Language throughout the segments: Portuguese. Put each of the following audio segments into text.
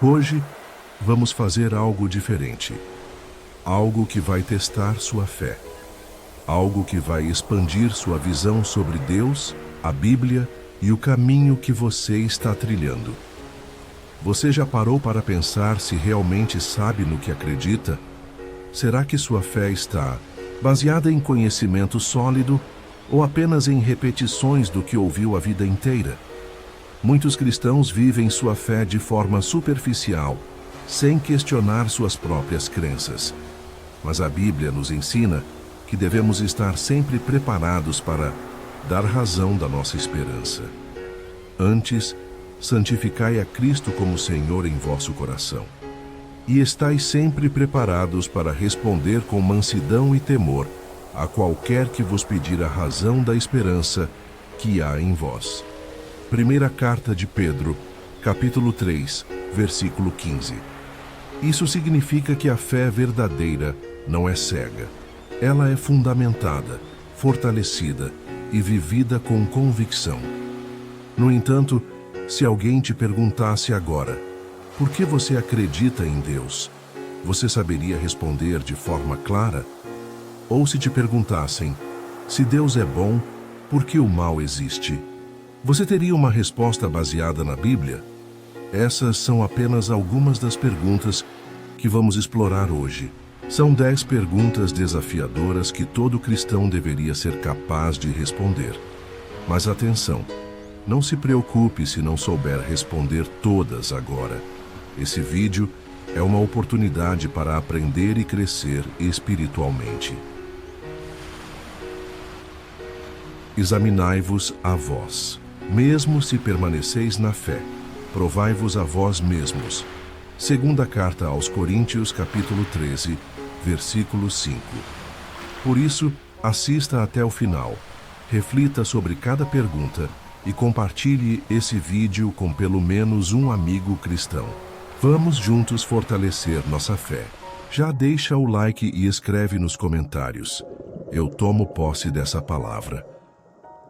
Hoje, vamos fazer algo diferente. Algo que vai testar sua fé. Algo que vai expandir sua visão sobre Deus, a Bíblia e o caminho que você está trilhando. Você já parou para pensar se realmente sabe no que acredita? Será que sua fé está baseada em conhecimento sólido ou apenas em repetições do que ouviu a vida inteira? Muitos cristãos vivem sua fé de forma superficial, sem questionar suas próprias crenças. Mas a Bíblia nos ensina que devemos estar sempre preparados para dar razão da nossa esperança. Antes, santificai a Cristo como Senhor em vosso coração. E estais sempre preparados para responder com mansidão e temor a qualquer que vos pedir a razão da esperança que há em vós. Primeira carta de Pedro, capítulo 3, versículo 15. Isso significa que a fé verdadeira não é cega. Ela é fundamentada, fortalecida e vivida com convicção. No entanto, se alguém te perguntasse agora, por que você acredita em Deus? Você saberia responder de forma clara? Ou se te perguntassem, se Deus é bom, por que o mal existe? Você teria uma resposta baseada na Bíblia? Essas são apenas algumas das perguntas que vamos explorar hoje. São 10 perguntas desafiadoras que todo cristão deveria ser capaz de responder. Mas atenção, não se preocupe se não souber responder todas agora. Esse vídeo é uma oportunidade para aprender e crescer espiritualmente. Examinai-vos a vós. Mesmo se permaneceis na fé, provai-vos a vós mesmos. Segunda carta aos Coríntios, capítulo 13, versículo 5. Por isso, assista até o final, reflita sobre cada pergunta e compartilhe esse vídeo com pelo menos um amigo cristão. Vamos juntos fortalecer nossa fé. Já deixa o like e escreve nos comentários. Eu tomo posse dessa palavra.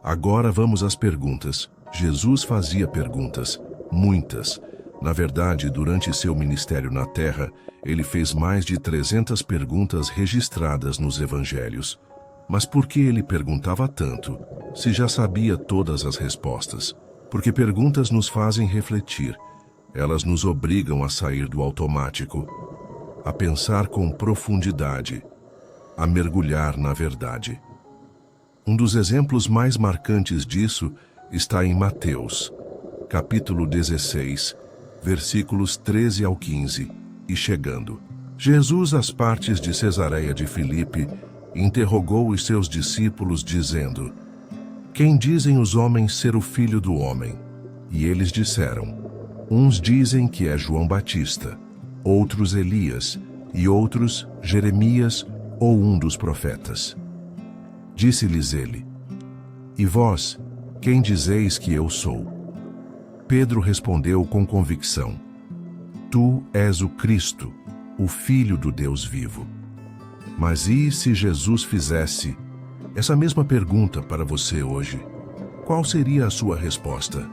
Agora vamos às perguntas. Jesus fazia perguntas, muitas. Na verdade, durante seu ministério na Terra, ele fez mais de 300 perguntas registradas nos evangelhos. Mas por que ele perguntava tanto, se já sabia todas as respostas? Porque perguntas nos fazem refletir. Elas nos obrigam a sair do automático, a pensar com profundidade, a mergulhar na verdade. Um dos exemplos mais marcantes disso está em Mateus, capítulo 16, versículos 13 ao 15, e chegando. Jesus, às partes de Cesareia de Filipe, interrogou os seus discípulos, dizendo: Quem dizem os homens ser o Filho do Homem? E eles disseram: Uns dizem que é João Batista, outros Elias, e outros Jeremias ou um dos profetas. Disse-lhes ele: E vós, quem dizeis que eu sou? Pedro respondeu com convicção: Tu és o Cristo, o Filho do Deus vivo. Mas e se Jesus fizesse essa mesma pergunta para você hoje? Qual seria a sua resposta?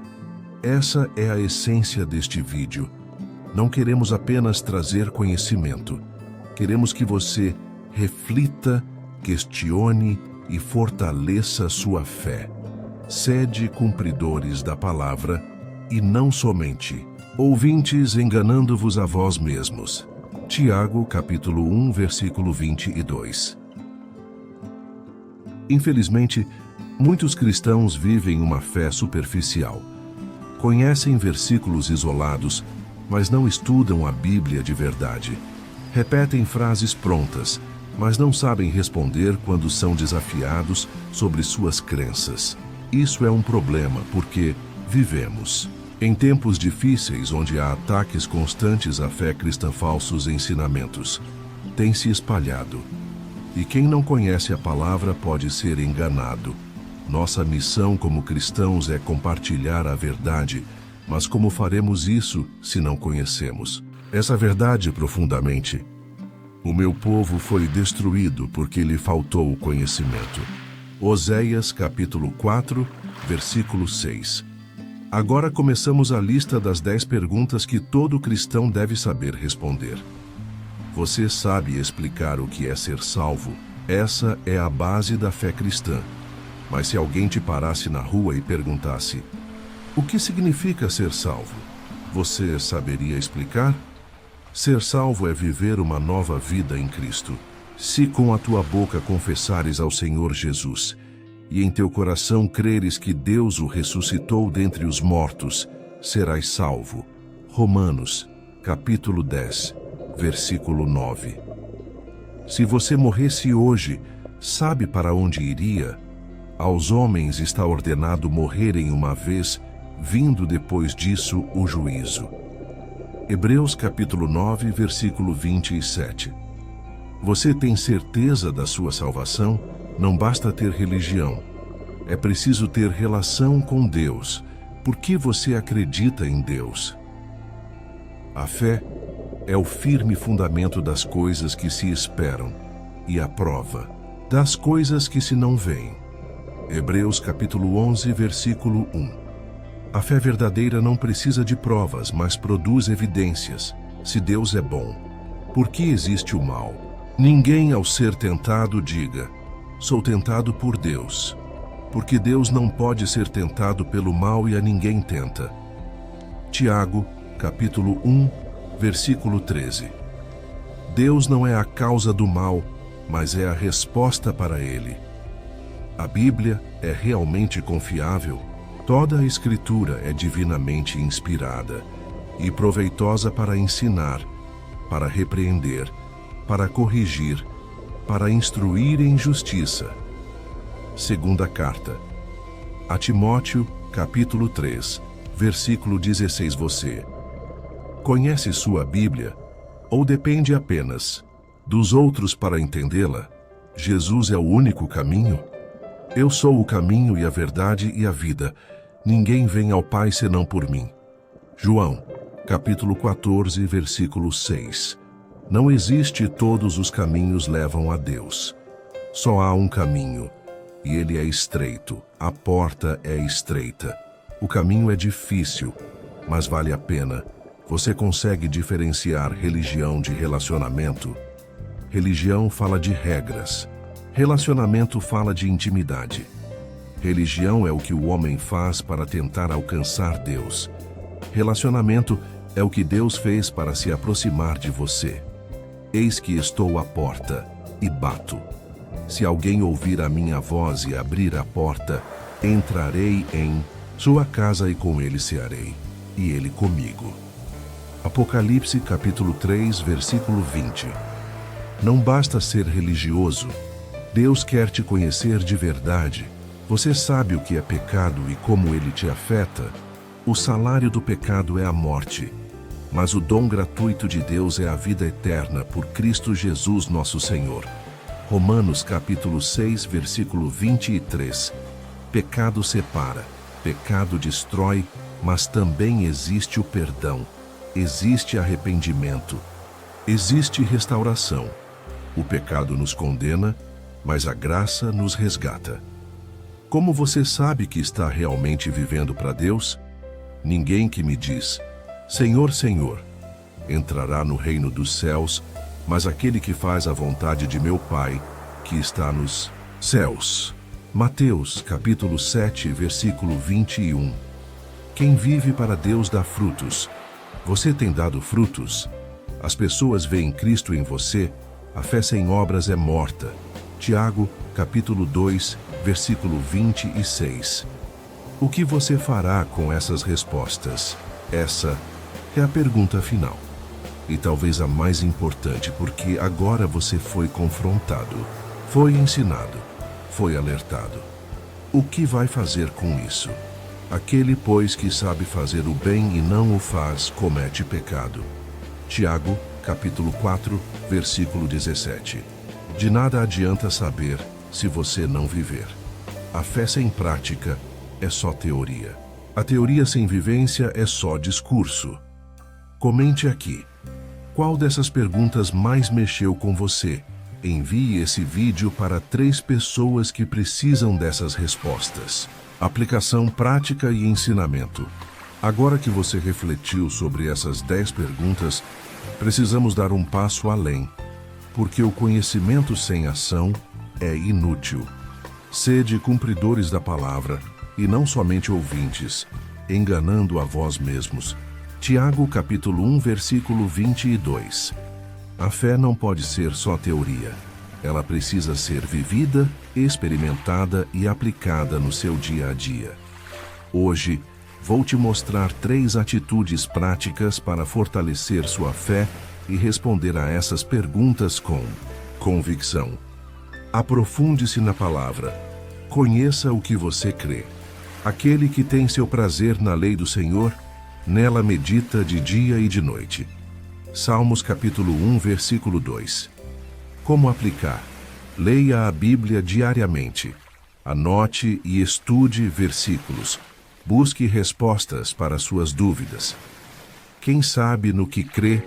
Essa é a essência deste vídeo. Não queremos apenas trazer conhecimento. Queremos que você reflita, questione e fortaleça sua fé. Sede cumpridores da palavra e não somente ouvintes, enganando-vos a vós mesmos. Tiago, capítulo 1, versículo 22. Infelizmente, muitos cristãos vivem uma fé superficial. Conhecem versículos isolados, mas não estudam a Bíblia de verdade. Repetem frases prontas, mas não sabem responder quando são desafiados sobre suas crenças. Isso é um problema porque vivemos em tempos difíceis onde há ataques constantes à fé cristã. Falsos ensinamentos têm se espalhado. E quem não conhece a palavra pode ser enganado. Nossa missão como cristãos é compartilhar a verdade, mas como faremos isso se não conhecemos essa verdade profundamente? O meu povo foi destruído porque lhe faltou o conhecimento. Oséias, capítulo 4, versículo 6. Agora começamos a lista das 10 perguntas que todo cristão deve saber responder. Você sabe explicar o que é ser salvo? Essa é a base da fé cristã. Mas se alguém te parasse na rua e perguntasse: o que significa ser salvo? Você saberia explicar? Ser salvo é viver uma nova vida em Cristo. Se com a tua boca confessares ao Senhor Jesus e em teu coração creres que Deus o ressuscitou dentre os mortos, serás salvo. Romanos, capítulo 10, versículo 9. Se você morresse hoje, sabe para onde iria? Aos homens está ordenado morrerem uma vez, vindo depois disso o juízo. Hebreus capítulo 9, versículo 27. Você tem certeza da sua salvação? Não basta ter religião. É preciso ter relação com Deus. Por que você acredita em Deus? A fé é o firme fundamento das coisas que se esperam e a prova das coisas que se não veem. Hebreus capítulo 11, versículo 1. A fé verdadeira não precisa de provas, mas produz evidências. Se Deus é bom, por que existe o mal? Ninguém, ao ser tentado, diga: sou tentado por Deus. Porque Deus não pode ser tentado pelo mal e a ninguém tenta. Tiago, capítulo 1, versículo 13. Deus não é a causa do mal, mas é a resposta para ele. A Bíblia é realmente confiável. Toda a Escritura é divinamente inspirada e proveitosa para ensinar, para repreender, para corrigir, para instruir em justiça. Segunda carta a Timóteo, capítulo 3, versículo 16. Você conhece sua Bíblia ou depende apenas dos outros para entendê-la? Jesus é o único caminho? Eu sou o caminho e a verdade e a vida. Ninguém vem ao Pai senão por mim. João, capítulo 14, versículo 6. Não existe todos os caminhos levam a Deus. Só há um caminho, e ele é estreito. A porta é estreita. O caminho é difícil, mas vale a pena. Você consegue diferenciar religião de relacionamento? Religião fala de regras. Relacionamento fala de intimidade. Religião é o que o homem faz para tentar alcançar Deus. Relacionamento é o que Deus fez para se aproximar de você. Eis que estou à porta e bato. Se alguém ouvir a minha voz e abrir a porta, entrarei em sua casa e com ele cearei, e ele comigo. Apocalipse capítulo 3, versículo 20. Não basta ser religioso. Deus quer te conhecer de verdade. Você sabe o que é pecado e como ele te afeta? O salário do pecado é a morte, mas o dom gratuito de Deus é a vida eterna por Cristo Jesus nosso Senhor. Romanos capítulo 6, versículo 23. Pecado separa, pecado destrói, mas também existe o perdão, existe arrependimento, existe restauração. O pecado nos condena, mas a graça nos resgata. Como você sabe que está realmente vivendo para Deus? Ninguém que me diz: Senhor, Senhor, entrará no reino dos céus, mas aquele que faz a vontade de meu Pai, que está nos céus. Mateus, capítulo 7, versículo 21. Quem vive para Deus dá frutos. Você tem dado frutos? As pessoas veem Cristo em você. A fé sem obras é morta. Tiago, capítulo 2, versículo 26. O que você fará com essas respostas? Essa é a pergunta final. E talvez a mais importante, porque agora você foi confrontado, foi ensinado, foi alertado. O que vai fazer com isso? Aquele, pois, que sabe fazer o bem e não o faz, comete pecado. Tiago, capítulo 4, versículo 17. De nada adianta saber se você não viver. A fé sem prática é só teoria. A teoria sem vivência é só discurso. Comente aqui. Qual dessas perguntas mais mexeu com você? Envie esse vídeo para 3 pessoas que precisam dessas respostas. Aplicação prática e ensinamento. Agora que você refletiu sobre essas 10 perguntas, precisamos dar um passo além, porque o conhecimento sem ação é inútil. Sede cumpridores da palavra, e não somente ouvintes, enganando a vós mesmos. Tiago capítulo 1, versículo 22. A fé não pode ser só teoria. Ela precisa ser vivida, experimentada e aplicada no seu dia a dia. Hoje, vou te mostrar 3 atitudes práticas para fortalecer sua fé e responder a essas perguntas com convicção. Aprofunde-se na palavra. Conheça o que você crê. Aquele que tem seu prazer na lei do Senhor, nela medita de dia e de noite. Salmos capítulo 1, versículo 2. Como aplicar? Leia a Bíblia diariamente. Anote e estude versículos. Busque respostas para suas dúvidas. Quem sabe no que crê,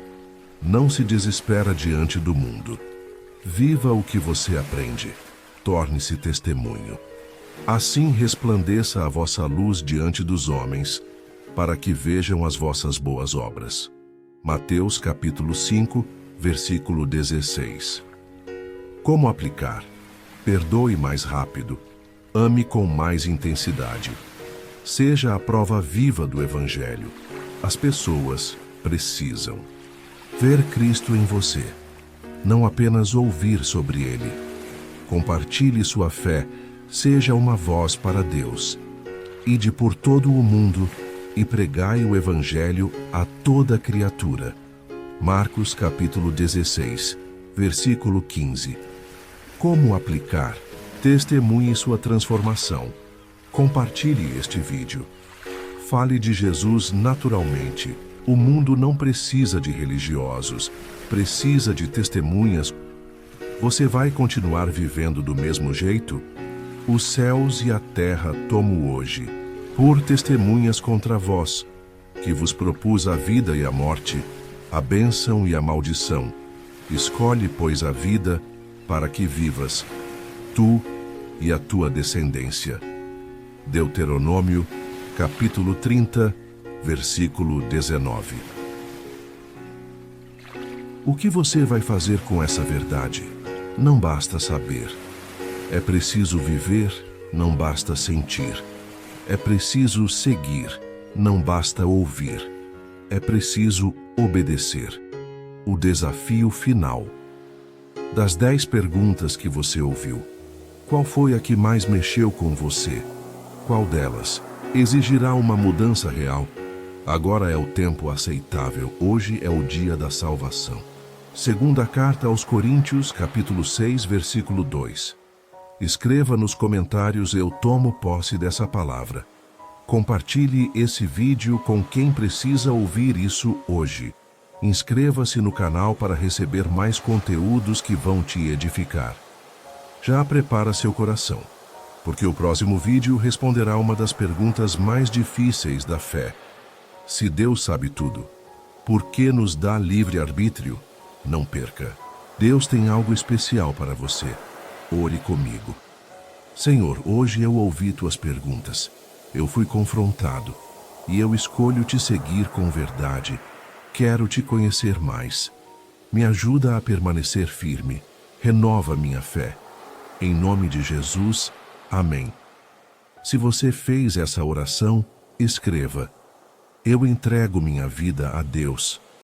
não se desespera diante do mundo. Viva o que você aprende. Torne-se testemunho. Assim resplandeça a vossa luz diante dos homens, para que vejam as vossas boas obras. Mateus capítulo 5, versículo 16. Como aplicar? Perdoe mais rápido. Ame com mais intensidade. Seja a prova viva do Evangelho. As pessoas precisam ver Cristo em você, não apenas ouvir sobre Ele. Compartilhe sua fé, seja uma voz para Deus. Ide por todo o mundo e pregai o Evangelho a toda criatura. Marcos capítulo 16, versículo 15. Como aplicar? Testemunhe sua transformação. Compartilhe este vídeo. Fale de Jesus naturalmente. O mundo não precisa de religiosos, precisa de testemunhas. Você vai continuar vivendo do mesmo jeito? Os céus e a terra tomo hoje, por testemunhas contra vós, que vos propus a vida e a morte, a bênção e a maldição. Escolhe, pois, a vida, para que vivas, tu e a tua descendência. Deuteronômio, capítulo 30, versículo 19. O que você vai fazer com essa verdade? Não basta saber. É preciso viver, não basta sentir. É preciso seguir, não basta ouvir. É preciso obedecer. O desafio final. Das 10 perguntas que você ouviu, qual foi a que mais mexeu com você? Qual delas exigirá uma mudança real? Agora é o tempo aceitável, hoje é o dia da salvação. Segunda carta aos Coríntios, capítulo 6, versículo 2. Escreva nos comentários: eu tomo posse dessa palavra. Compartilhe esse vídeo com quem precisa ouvir isso hoje. Inscreva-se no canal para receber mais conteúdos que vão te edificar. Já prepara seu coração, porque o próximo vídeo responderá uma das perguntas mais difíceis da fé. Se Deus sabe tudo, por que nos dá livre-arbítrio? Não perca. Deus tem algo especial para você. Ore comigo. Senhor, hoje eu ouvi tuas perguntas. Eu fui confrontado e eu escolho te seguir com verdade. Quero te conhecer mais. Me ajuda a permanecer firme. Renova minha fé. Em nome de Jesus, amém. Se você fez essa oração, escreva: eu entrego minha vida a Deus.